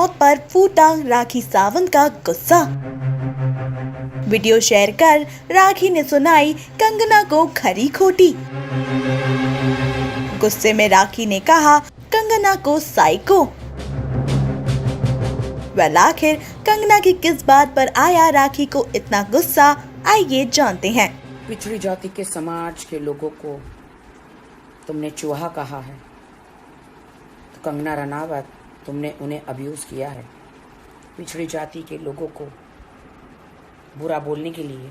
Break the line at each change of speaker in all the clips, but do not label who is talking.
मौत पर फूटा राखी सावंत का गुस्सा। वीडियो शेयर कर राखी ने सुनाई कंगना को खरी खोटी। गुस्से में राखी ने कहा कंगना को साइको। वेल आखिर कंगना की किस बात पर आया राखी को इतना गुस्सा, आइए जानते हैं।
पिछड़ी जाति के समाज के लोगों को तुमने चूहा कहा है, तो कंगना रनावत तुमने उन्हें अब्यूज किया है। पिछड़ी जाति के लोगों को बुरा बोलने के लिए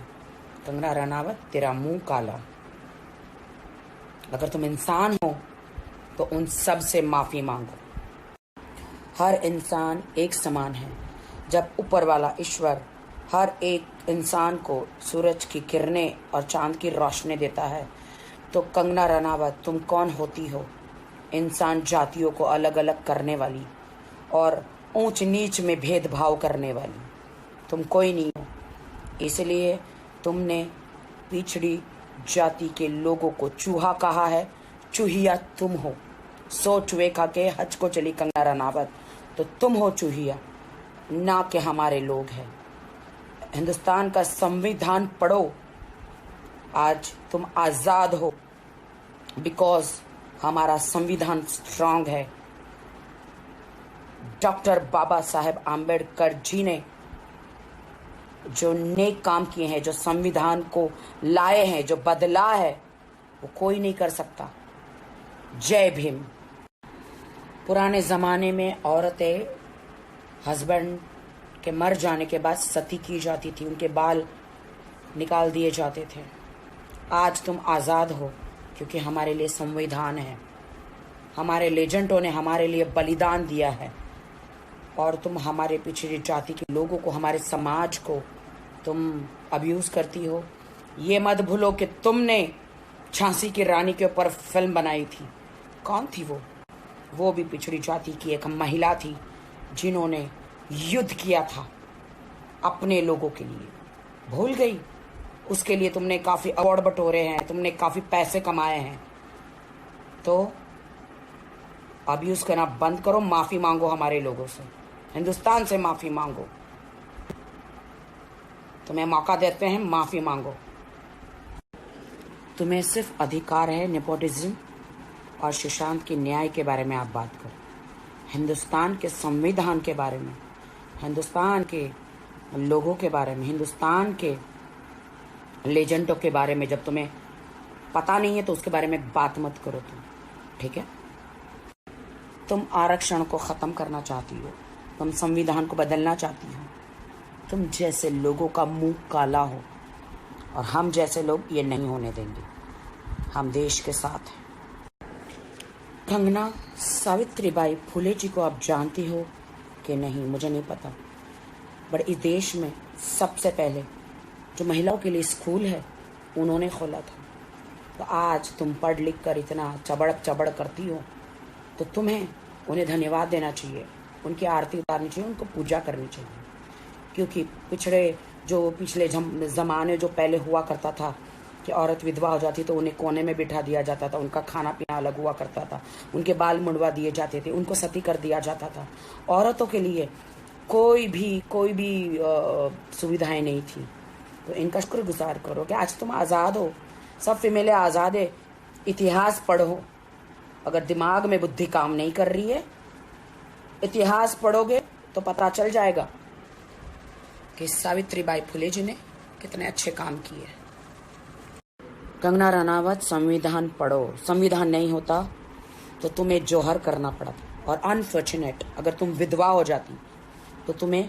कंगना रनावत तेरा मुंह काला। अगर तुम इंसान हो तो उन सब से माफी मांगो। हर इंसान एक समान है। जब ऊपर वाला ईश्वर हर एक इंसान को सूरज की किरणें और चांद की रोशनी देता है, तो कंगना रनावत तुम कौन होती हो? इंसान जातियों को अलग अलग करने वाली और ऊंच नीच में भेदभाव करने वाली तुम कोई नहीं हो। इसलिए तुमने पिछड़ी जाति के लोगों को चूहा कहा है। चूहिया तुम हो। सो चूहे खा के हज को चली कंगना रनावत, तो तुम हो चूहिया, ना कि हमारे लोग हैं। हिंदुस्तान का संविधान पढ़ो। आज तुम आज़ाद हो बिकॉज हमारा संविधान स्ट्रांग है। डॉक्टर बाबा साहेब आम्बेडकर जी ने जो नेक काम किए हैं, जो संविधान को लाए हैं, जो बदला है, वो कोई नहीं कर सकता। जय भीम। पुराने ज़माने में औरतें हस्बैंड के मर जाने के बाद सती की जाती थी, उनके बाल निकाल दिए जाते थे। आज तुम आज़ाद हो क्योंकि हमारे लिए संविधान है। हमारे लेजेंडों ने हमारे लिए बलिदान दिया है, और तुम हमारे पिछड़ी जाति के लोगों को, हमारे समाज को तुम अब्यूज़ करती हो। ये मत भूलो कि तुमने झांसी की रानी के ऊपर फिल्म बनाई थी। कौन थी वो? वो भी पिछड़ी जाति की एक महिला थी जिन्होंने युद्ध किया था अपने लोगों के लिए। भूल गई? उसके लिए तुमने काफ़ी अवार्ड बटोरे हैं, तुमने काफ़ी पैसे कमाए हैं। तो अब्यूज़ करना बंद करो, माफ़ी मांगो हमारे लोगों से, हिंदुस्तान से माफ़ी मांगो। तुम्हें मौका देते हैं, माफ़ी मांगो। तुम्हें सिर्फ अधिकार है नेपोटिज्म और सुशांत के न्याय के बारे में आप बात करो। हिंदुस्तान के संविधान के बारे में, हिंदुस्तान के लोगों के बारे में, हिंदुस्तान के लेजेंडों के बारे में जब तुम्हें पता नहीं है तो उसके बारे में बात मत करो तुम, ठीक है? तुम आरक्षण को ख़त्म करना चाहती हो, तुम संविधान को बदलना चाहती हो। तुम जैसे लोगों का मुंह काला हो, और हम जैसे लोग ये नहीं होने देंगे। हम देश के साथ हैं। कंगना सावित्रीबाई फुले जी को आप जानती हो कि नहीं, मुझे नहीं पता, बट इस देश में सबसे पहले जो महिलाओं के लिए स्कूल है उन्होंने खोला था। तो आज तुम पढ़ लिख कर इतना चबड़ करती हो, तो तुम्हें उन्हें धन्यवाद देना चाहिए, उनकी आरती उतारनी चाहिए, उनको पूजा करनी चाहिए। क्योंकि पिछले ज़माने जो पहले हुआ करता था कि औरत विधवा हो जाती तो उन्हें कोने में बिठा दिया जाता था, उनका खाना पीना अलग हुआ करता था, उनके बाल मुंडवा दिए जाते थे, उनको सती कर दिया जाता था। औरतों के लिए कोई भी सुविधाएं नहीं थी। तो इनका शुक्रगुजार करो कि आज तुम आज़ाद हो। सब फीमेलें आज़ाद है। इतिहास पढ़ो। अगर दिमाग में बुद्धि काम नहीं कर रही है, इतिहास पढ़ोगे तो पता चल जाएगा कि सावित्रीबाई फुले जी ने कितने अच्छे काम किए। कंगना रनावत, संविधान पढ़ो। संविधान नहीं होता तो तुम्हें जौहर करना पड़ता, और अनफॉर्चुनेट अगर तुम विधवा हो जाती तो तुम्हें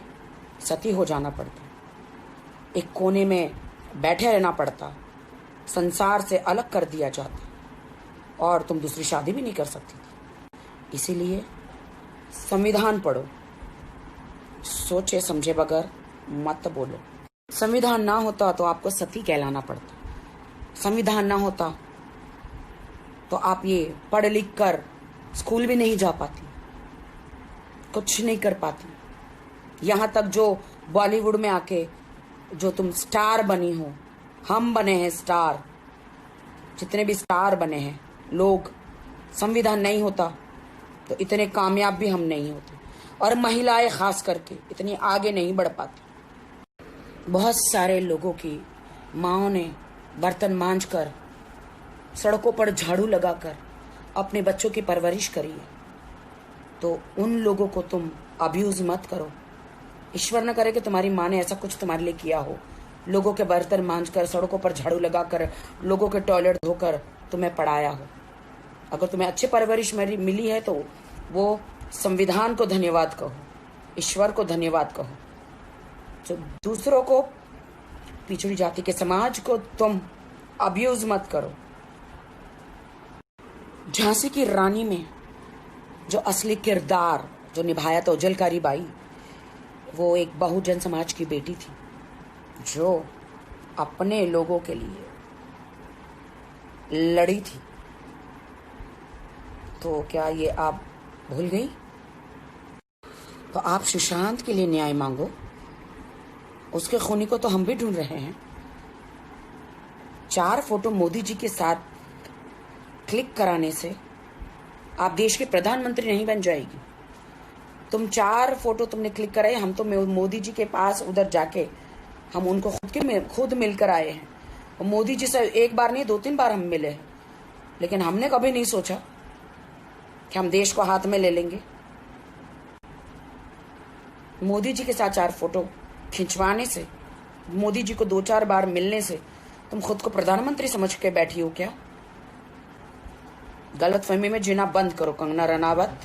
सती हो जाना पड़ता, एक कोने में बैठे रहना पड़ता, संसार से अलग कर दिया जाता, और तुम दूसरी शादी भी नहीं कर सकती थी। इसीलिए संविधान पढ़ो। सोचे समझे बगैर मत बोलो। संविधान ना होता तो आपको सती कहलाना पड़ता। संविधान ना होता तो आप ये पढ़ लिख कर स्कूल भी नहीं जा पाती, कुछ नहीं कर पाती। यहाँ तक जो बॉलीवुड में आके जो तुम स्टार बनी हो, हम बने हैं स्टार, जितने भी स्टार बने हैं, लोग संविधान नहीं होता तो इतने कामयाब भी हम नहीं होते। और महिलाएं खास करके इतनी आगे नहीं बढ़ पाती। बहुत सारे लोगों की माओं ने बर्तन मांज कर, सड़कों पर झाड़ू लगाकर अपने बच्चों की परवरिश करी है। तो उन लोगों को तुम अब्यूज मत करो। ईश्वर न करे कि तुम्हारी माँ ने ऐसा कुछ तुम्हारे लिए किया हो, लोगों के बर्तन मांजकर, सड़कों पर झाड़ू लगाकर, लोगों के टॉयलेट धोकर तुम्हें पढ़ाया हो। अगर तुम्हें अच्छी परवरिश मिली है तो वो संविधान को धन्यवाद कहो, ईश्वर को धन्यवाद कहो। तो दूसरों को, पिछड़ी जाति के समाज को तुम अब्यूज मत करो। झांसी की रानी में जो असली किरदार जो निभाया था उजलकारी बाई, वो एक बहुजन समाज की बेटी थी जो अपने लोगों के लिए लड़ी थी। तो क्या ये आप भूल गई? तो आप सुशांत के लिए न्याय मांगो। उसके खूनी को तो हम भी ढूंढ रहे हैं। 4 फोटो मोदी जी के साथ क्लिक कराने से आप देश के प्रधानमंत्री नहीं बन जाएगी। तुम 4 फोटो तुमने क्लिक कराए, हम तो मोदी जी के पास उधर जाके हम उनको खुद मिलकर आए हैं। और मोदी जी से एक बार नहीं 2-3 बार हम मिले हैं, लेकिन हमने कभी नहीं सोचा कि हम देश को हाथ में ले लेंगे। मोदी जी के साथ 4 फोटो खिंचवाने से, मोदी जी को 2-4 बार मिलने से तुम खुद को प्रधानमंत्री समझ के बैठी हो क्या? गलतफहमी में जीना बंद करो कंगना रनावत।